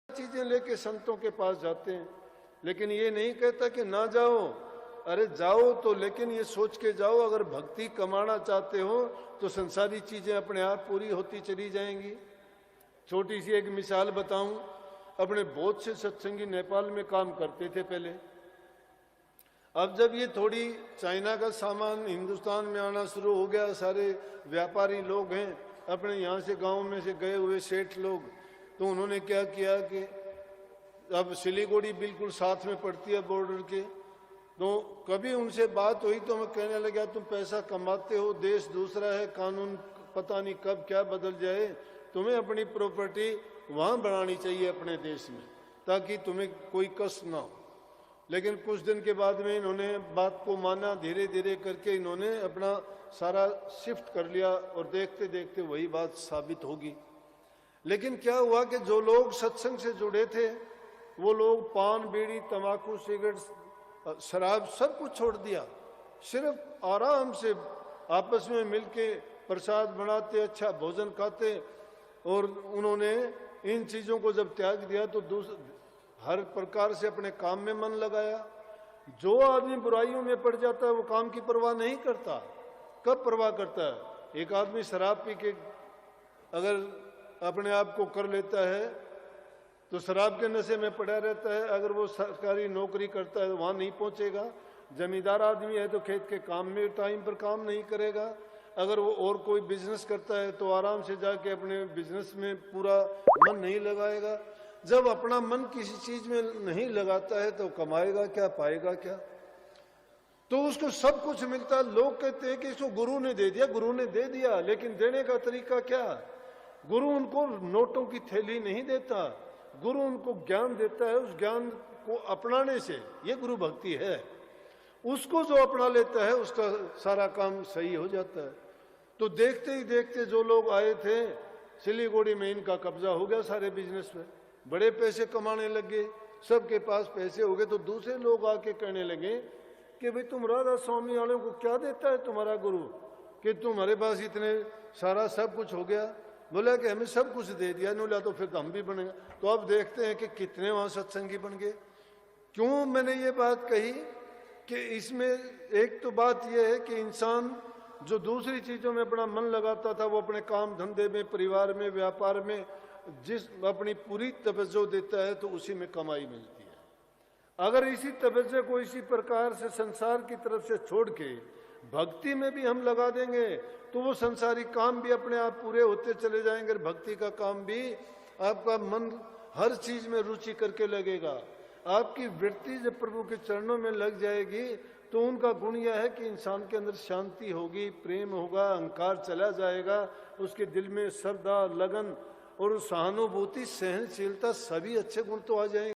चीजें लेके संतों के पास जाते हैं, लेकिन ये नहीं कहता कि ना जाओ। अरे जाओ तो, लेकिन ये सोच के जाओ, अगर भक्ति कमाना चाहते हो तो संसारी चीजें अपने आप पूरी होती चली जाएंगी। छोटी सी एक मिसाल बताऊं, अपने बहुत से सत्संगी नेपाल में काम करते थे पहले। अब जब ये थोड़ी चाइना का सामान हिंदुस्तान में आना शुरू हो गया, सारे व्यापारी लोग हैं अपने यहाँ से गांव में से गए हुए सेठ लोग, तो उन्होंने क्या किया कि अब सिलीगुड़ी बिल्कुल साथ में पड़ती है बॉर्डर के, तो कभी उनसे बात हुई तो मैं कहने लगा तुम पैसा कमाते हो, देश दूसरा है, कानून पता नहीं कब क्या बदल जाए, तुम्हें अपनी प्रॉपर्टी वहां बनानी चाहिए अपने देश में, ताकि तुम्हें कोई कष्ट ना हो। लेकिन कुछ दिन के बाद में इन्होंने बात को माना, धीरे धीरे करके इन्होंने अपना सारा शिफ्ट कर लिया और देखते देखते वही बात साबित होगी। लेकिन क्या हुआ कि जो लोग सत्संग से जुड़े थे वो लोग पान, बीड़ी, तंबाकू, सिगरेट, शराब सब कुछ छोड़ दिया, सिर्फ आराम से आपस में मिलके प्रसाद बनाते, अच्छा भोजन खाते, और उन्होंने इन चीजों को जब त्याग दिया तो हर प्रकार से अपने काम में मन लगाया। जो आदमी बुराइयों में पड़ जाता है वो काम की परवाह नहीं करता। कब परवाह करता है? एक आदमी शराब पी के अगर अपने आप को कर लेता है तो शराब के नशे में पड़ा रहता है। अगर वो सरकारी नौकरी करता है तो वहां नहीं पहुंचेगा। जमींदार आदमी है तो खेत के काम में टाइम पर काम नहीं करेगा। अगर वो और कोई बिजनेस करता है तो आराम से जाके अपने बिजनेस में पूरा मन नहीं लगाएगा। जब अपना मन किसी चीज में नहीं लगाता है तो कमाएगा क्या, पाएगा क्या? तो उसको सब कुछ मिलता है। लोग कहते हैं कि इसको गुरु ने दे दिया, गुरु ने दे दिया, लेकिन देने का तरीका क्या? गुरु उनको नोटों की थैली नहीं देता, गुरु उनको ज्ञान देता है। उस ज्ञान को अपनाने से ये गुरु भक्ति है। उसको जो अपना लेता है उसका सारा काम सही हो जाता है। तो देखते ही देखते जो लोग आए थे सिलीगुड़ी में, इनका कब्जा हो गया सारे बिजनेस में, बड़े पैसे कमाने लगे, सबके पास पैसे हो गए। तो दूसरे लोग आके कहने लगे कि भाई तुम राधा स्वामी वालों को क्या देता है तुम्हारा गुरु कि तुम्हारे पास इतने सारा सब कुछ हो गया? बोला कि हमें सब कुछ दे दिया। बोला तो फिर हम भी बनेंगे। तो अब देखते हैं कि कितने वहां सत्संगी बन गए। क्यों मैंने ये बात कही कि इसमें एक तो बात यह है कि इंसान जो दूसरी चीजों में अपना मन लगाता था वो अपने काम धंधे में, परिवार में, व्यापार में जिस अपनी पूरी तवज्जो देता है तो उसी में कमाई मिलती है। अगर इसी तवज्जो को इसी प्रकार से संसार की तरफ से छोड़ के भक्ति में भी हम लगा देंगे तो वो संसारी काम भी अपने आप पूरे होते चले जाएंगे। भक्ति का काम भी आपका मन हर चीज में रुचि करके लगेगा। आपकी वृत्ति जब प्रभु के चरणों में लग जाएगी तो उनका गुण यह है कि इंसान के अंदर शांति होगी, प्रेम होगा, अहंकार चला जाएगा, उसके दिल में श्रद्धा, लगन और सहानुभूति, सहनशीलता, सभी अच्छे गुण तो आ जाएंगे।